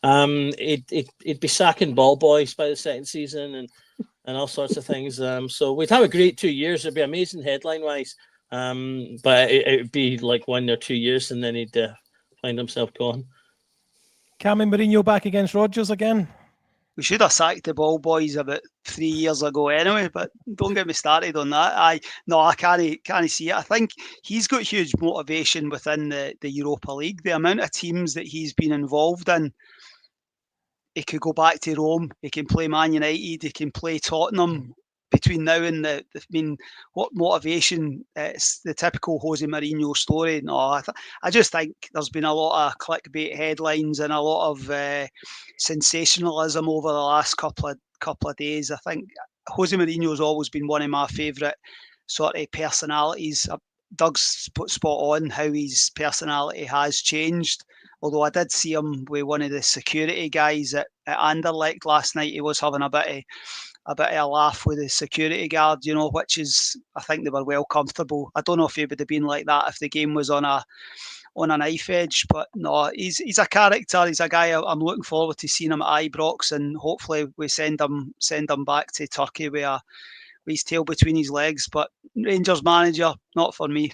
he'd be sacking ball boys by the second season, and all sorts of things. So we'd have a great 2 years. It'd be amazing headline wise. But it would be like 1 or 2 years, and then he'd find himself gone. Cam and Mourinho back against Rodgers again. We should have sacked the ball boys about 3 years ago anyway, but don't get me started on that. I can't see it. I think he's got huge motivation within the Europa League. The amount of teams that he's been involved in, he could go back to Rome, he can play Man United, he can play Tottenham. Between now and what motivation? It's the typical Jose Mourinho story. No, I just think there's been a lot of clickbait headlines and a lot of sensationalism over the last couple of days. I think Jose Mourinho has always been one of my favourite sort of personalities. Doug's spot on how his personality has changed. Although I did see him with one of the security guys at Anderlecht last night. He was having a bit of a laugh with the security guard, which is, I think they were well comfortable. I don't know if he would have been like that if the game was on a knife edge, but no, he's a character. He's a guy I'm looking forward to seeing him at Ibrox, and hopefully we send him back to Turkey with his tail between his legs. But Rangers manager, not for me.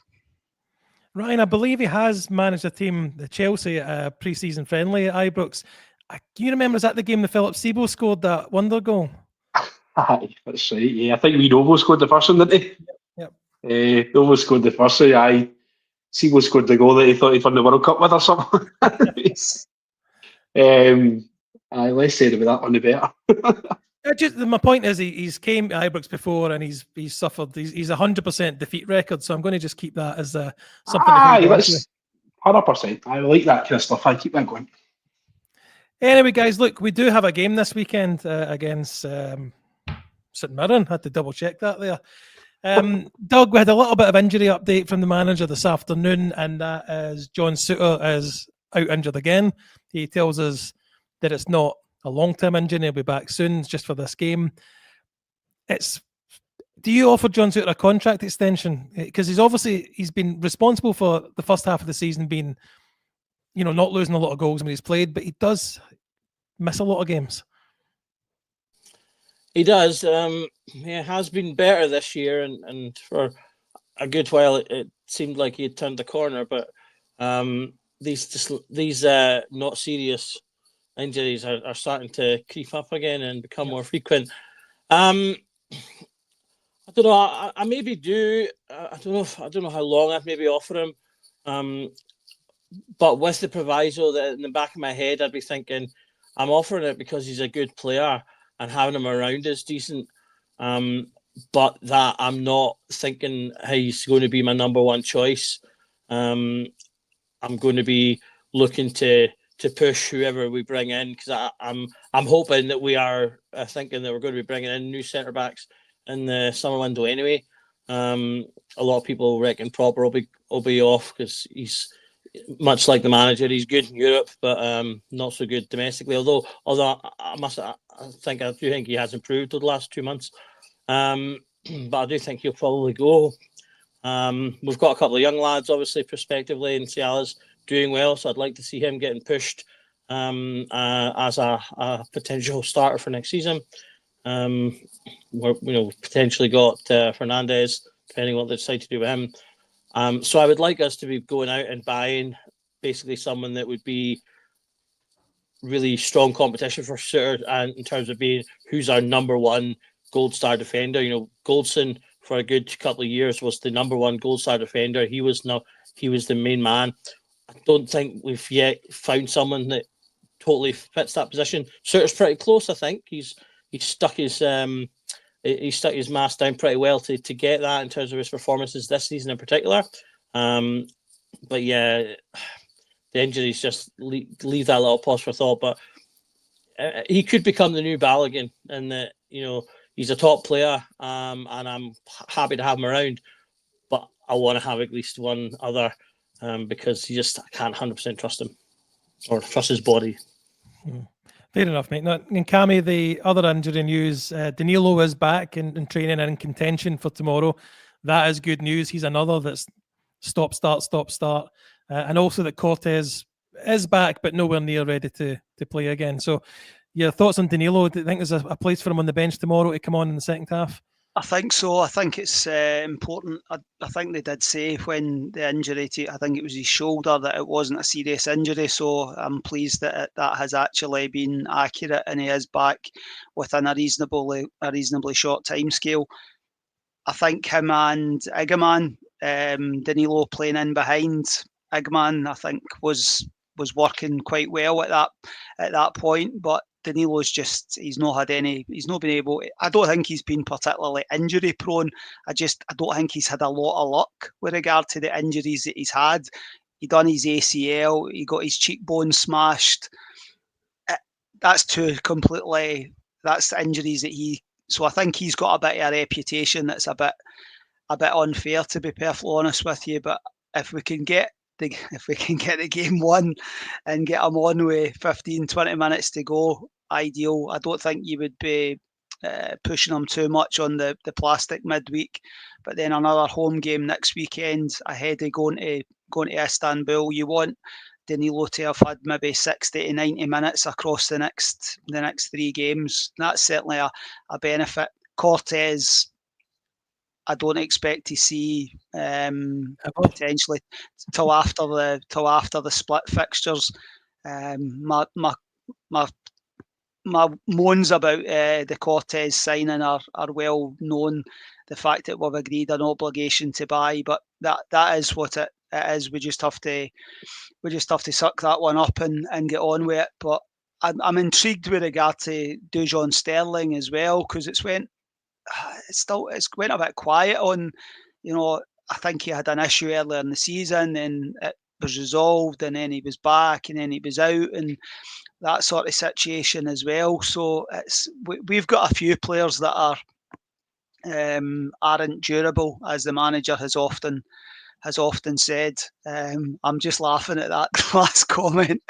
Ryan, I believe he has managed a team, the Chelsea, at a pre-season friendly at Ibrox. Do you remember, was that the game that Philip Sebo scored that wonder goal? Aye, that's right. Yeah, I think Novo scored the first one, didn't he? Yep. Novo scored the first one. Aye, Sebo scored the goal that he thought he'd won the World Cup with or something. Aye, less said about that one, the better. My point is, he's came to Ibrox before, and he's suffered. He's 100% defeat record. So I'm going to just keep that as something. Aye, that's 100%. I like that kind of stuff. I keep that going. Anyway, guys, look, we do have a game this weekend against St Mirren. Had to double check that there. Doug, we had a little bit of injury update from the manager this afternoon, and that is John Souttar is out injured again. He tells us that it's not a long-term injury. He'll be back soon, just for this game. Do you offer John Souttar a contract extension? Because he's been responsible for the first half of the season being, not losing a lot of goals when he's played, but he does miss a lot of games. He does. He has been better this year, and for a good while it seemed like he had turned the corner. But these not serious injuries are starting to creep up again and become more frequent. I don't know. I maybe do. I don't know how long I'd maybe offer him. But with the proviso that in the back of my head, I'd be thinking, I'm offering it because he's a good player and having him around is decent. But that I'm not thinking he's going to be my number one choice. I'm going to be looking to push whoever we bring in, because I'm hoping that we are thinking that we're going to be bringing in new centre backs in the summer window anyway. A lot of people reckon Proper will be off because he's much like the manager. He's good in Europe, but not so good domestically. Although I do think he has improved over the last 2 months. But I do think he'll probably go. We've got a couple of young lads, obviously, prospectively, and Ciala's doing well, so I'd like to see him getting pushed as a potential starter for next season. We've potentially got Fernandez, depending on what they decide to do with him. So I would like us to be going out and buying basically someone that would be really strong competition for Souttar, and in terms of being who's our number one gold star defender. Goldson for a good couple of years was the number one gold star defender. He was the main man. I don't think we've yet found someone that totally fits that position. Suter's pretty close, I think. He's stuck his mast down pretty well to get that in terms of his performances this season in particular. But yeah, the injuries just leave that little pause for thought. But he could become the new Balogun, and that, you know, he's a top player, and I'm happy to have him around. But I want to have at least one other, because I can't 100% trust him or trust his body. Fair enough, mate. Now, in Cammy, the other injury news, Danilo is back in training and in contention for tomorrow. That is good news. He's another that's stop, start. And also that Cortez is back, but nowhere near ready to play again. So your thoughts on Danilo? Do you think there's a place for him on the bench tomorrow to come on in the second half? I think so. I think it's important. I think they did say when the injury I think it was his shoulder, that it wasn't a serious injury. So I'm pleased that that has actually been accurate, and he is back within a reasonably short time scale. I think him and Igman, Danilo playing in behind Igman, I think was working quite well at that point, but Danilo's he's not been able to, I don't think he's been particularly injury prone. I don't think he's had a lot of luck with regard to the injuries that he's had. He done his ACL, he got his cheekbone smashed. That's injuries that so I think he's got a bit of a reputation that's a bit unfair, to be perfectly honest with you. But if we can get the game won and get him on with 15-20 minutes to go, ideal. I don't think you would be pushing him too much on the plastic midweek. But then another home game next weekend ahead of going to Istanbul. You want Danilo to have had maybe 60 to 90 minutes across the next 3 games. That's certainly a benefit. Cortez, I don't expect to see potentially till after the split fixtures. My moans about the Cortez signing are well known. The fact that we've agreed an obligation to buy, but that is what it is. We just have to suck that one up and get on with it. But I'm intrigued with regard to Dujon Sterling as well, because it's went a bit quiet on, I think he had an issue earlier in the season and it was resolved, and then he was back and then he was out, and that sort of situation as well. So we've got a few players that aren't durable, as the manager has often said. I'm just laughing at that last comment.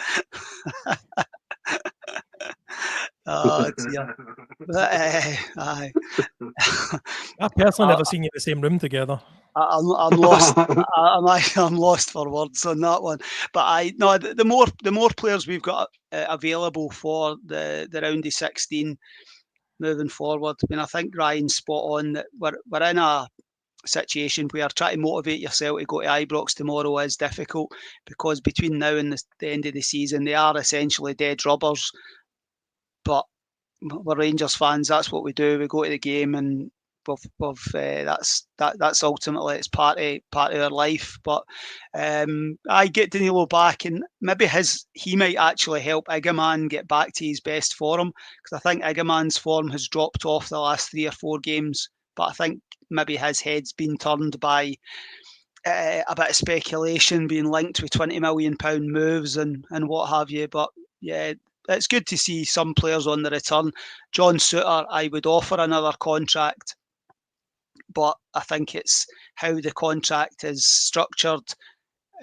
Oh dear. But, I've personally never seen you in the same room together. I'm lost. I'm lost for words on that one. But the more players we've got available for the round of 16 moving forward. I mean, I think Ryan's spot on that we're in a situation where trying to motivate yourself to go to Ibrox tomorrow is difficult, because between now and the end of the season they are essentially dead rubbers. But we're Rangers fans. That's what we do. We go to the game, and that's ultimately it's part of our life. But I get Danilo back, and maybe he might actually help Igaman get back to his best form, because I think Igaman's form has dropped off the last 3 or 4 games. But I think maybe his head's been turned by a bit of speculation being linked with £20 million moves and what have you. But yeah, it's good to see some players on the return. John Suter, I would offer another contract, but I think it's how the contract is structured.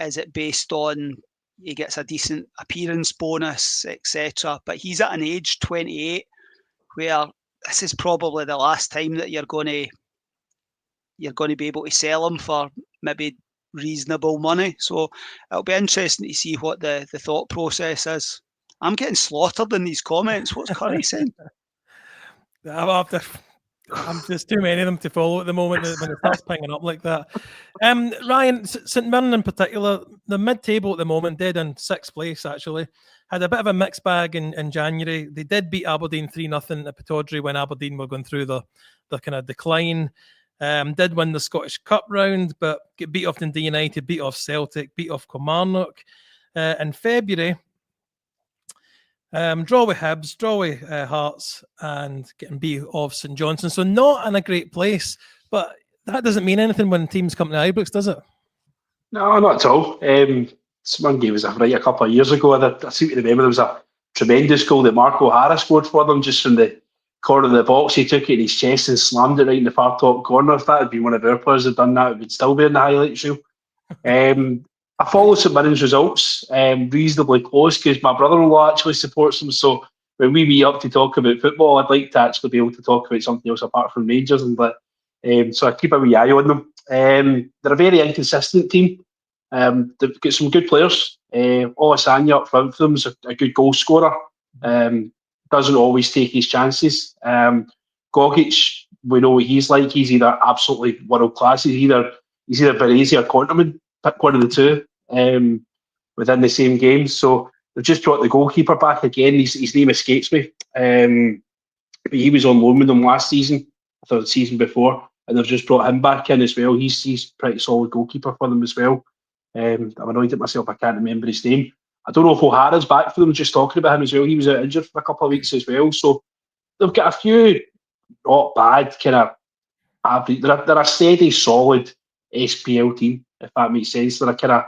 Is it based on he gets a decent appearance bonus, etc.? But he's at an age, 28, where this is probably the last time that you're going to be able to sell him for maybe reasonable money. So it'll be interesting to see what the thought process is. I'm getting slaughtered in these comments. What's Curry saying? There's too many of them to follow at the moment when it starts pinging up like that. Ryan, St Mirren in particular, the mid-table at the moment, dead in 6th place actually, had a bit of a mixed bag in January. They did beat Aberdeen 3-0 at Pittodrie when Aberdeen were going through the kind of decline. Did win the Scottish Cup round, but get beat off Dundee United, beat off Celtic, beat off Kilmarnock. In February, Draw with Hibs, draw with Hearts, and getting beat off St Johnstone. So not in a great place, but that doesn't mean anything when teams come to Ibrox, does it? No, not at all. Someone gave us a fright a couple of years ago. I seem to remember there was a tremendous goal that Mark O'Hara scored for them just from the corner of the box. He took it in his chest and slammed it right in the far top corner. If that had been one of our players had done that, it would still be in the highlights reel. I follow St Mirren's results reasonably close because my brother-in-law actually supports them. So when we meet up to talk about football, I'd like to actually be able to talk about something else apart from Rangers. So I keep a wee eye on them. They're a very inconsistent team. They've got some good players. Olasanya up front for them is a good goal scorer. Doesn't always take his chances. Gogic, we know what he's like. He's either absolutely world class. He's either Baresi or Konterman. Pick one of the two within the same game. So they've just brought the goalkeeper back again. His name escapes me. But he was on loan with them last season, I thought the season before, and they've just brought him back in as well. He's pretty solid goalkeeper for them as well. I'm annoyed at myself, I can't remember his name. I don't know if O'Hara's back for them, just talking about him as well. He was out injured for a couple of weeks as well. So they've got a few not bad kind of average. They're a steady, solid SPL team, if that makes sense. They're a kind of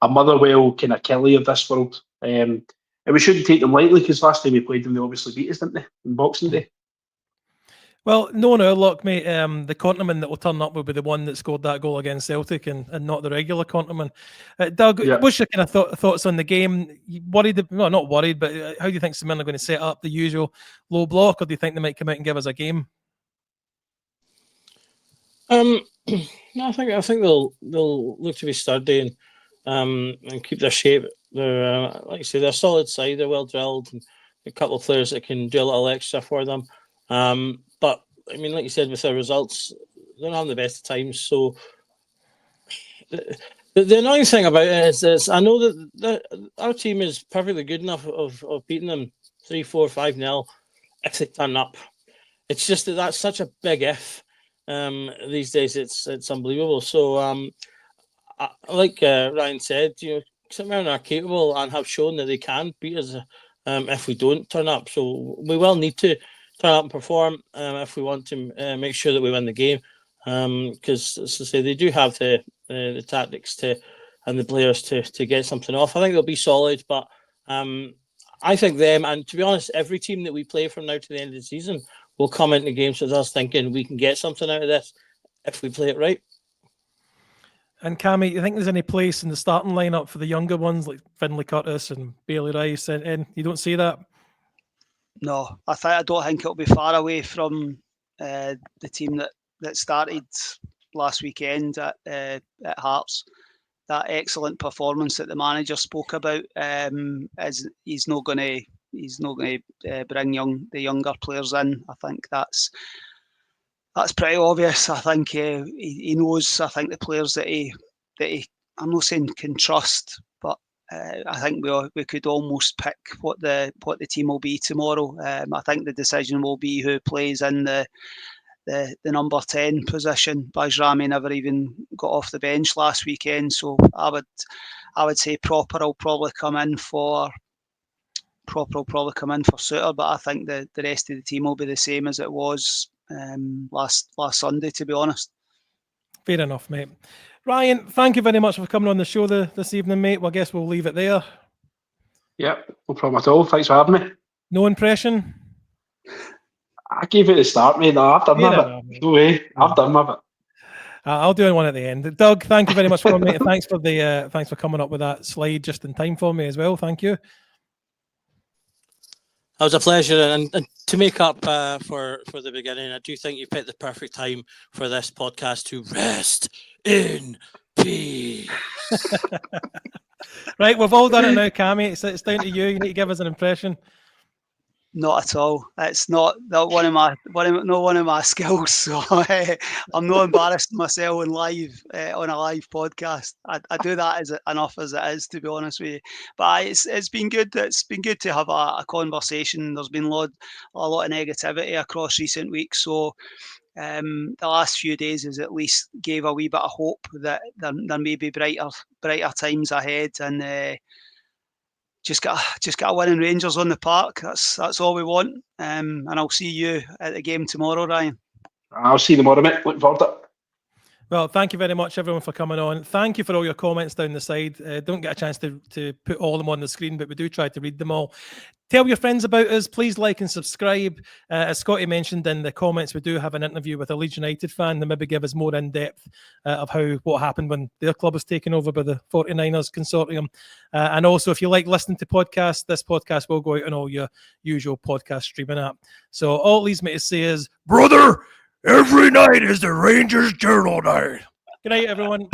a Motherwell kind of Kelly of this world. And we shouldn't take them lightly because last time we played them, they obviously beat us, didn't they, in Boxing Day? Well, no, no, look, mate, the Konterman that will turn up will be the one that scored that goal against Celtic and not the regular Konterman. Doug, what's your kind of thoughts on the game? You worried, well, not worried, but how do you think St Mirren are going to set up the usual low block, or do you think they might come out and give us a game? No, I think they'll look to be sturdy and keep their shape. They're like you say, they're a solid side. They're well drilled, and a couple of players that can do a little extra for them. But I mean, like you said, with their results, they're not having the best of times. So the annoying thing about it is I know that our team is perfectly good enough of beating them 3-4, 5-0 if they turn up. It's just that's such a big if. These days, it's unbelievable. So, like Ryan said, St Mirren are capable and have shown that they can beat us if we don't turn up. So we will need to turn up and perform if we want to make sure that we win the game. Because, as I say, they do have the tactics and the players to get something off. I think they'll be solid, but I think them, and to be honest, every team that we play from now to the end of the season will come into games with us thinking we can get something out of this if we play it right. And Cammy, you think there's any place in the starting lineup for the younger ones like Finlay Curtis and Bailey Rice? And you don't see that? No, I don't think it'll be far away from the team that started last weekend at Hearts. That excellent performance that the manager spoke about is he's not going to bring the younger players in. I think that's pretty obvious. I think he knows. I think the players that he I'm not saying can trust, but I think we could almost pick what the team will be tomorrow. I think the decision will be who plays in the number 10 position. Bajrami never even got off the bench last weekend, so I would say Proper will probably come in for Suter, but I think the rest of the team will be the same as it was last Sunday, to be honest. Fair enough, mate. Ryan, thank you very much for coming on the show this evening, mate. Well, I guess we'll leave it there. Yep, no problem at all. Thanks for having me. No impression? I gave it at the start, mate. No, I've done my bit. No way. I've done my bit. I'll do one at the end. Doug, thank you very much for coming, mate. Thanks for coming up with that slide just in time for me as well. Thank you. That was a pleasure, and to make up for the beginning, I do think you picked the perfect time for this podcast to rest in peace. Right, we've all done it now, Cammy. It's down to you. You need to give us an impression. Not at all. It's not one of my skills. So I'm not embarrassing myself on a live podcast. I do that enough as it is, to be honest with you. But it's been good. It's been good to have a conversation. There's been a lot of negativity across recent weeks. So the last few days has at least gave a wee bit of hope that there may be brighter times ahead. And just got a winning Rangers on the park. That's all we want. And I'll see you at the game tomorrow, Ryan. I'll see you tomorrow, mate. Looking forward to it. Well, thank you very much, everyone, for coming on. Thank you for all your comments down the side. Don't get a chance to put all of them on the screen, but we do try to read them all. Tell your friends about us. Please like and subscribe. As Scotty mentioned in the comments, we do have an interview with a Leeds United fan to maybe give us more in-depth of what happened when their club was taken over by the 49ers consortium. And also, if you like listening to podcasts, this podcast will go out on all your usual podcast streaming app. So all it leaves me to say is, brother, every night is the Rangers Journal night. Good night, everyone.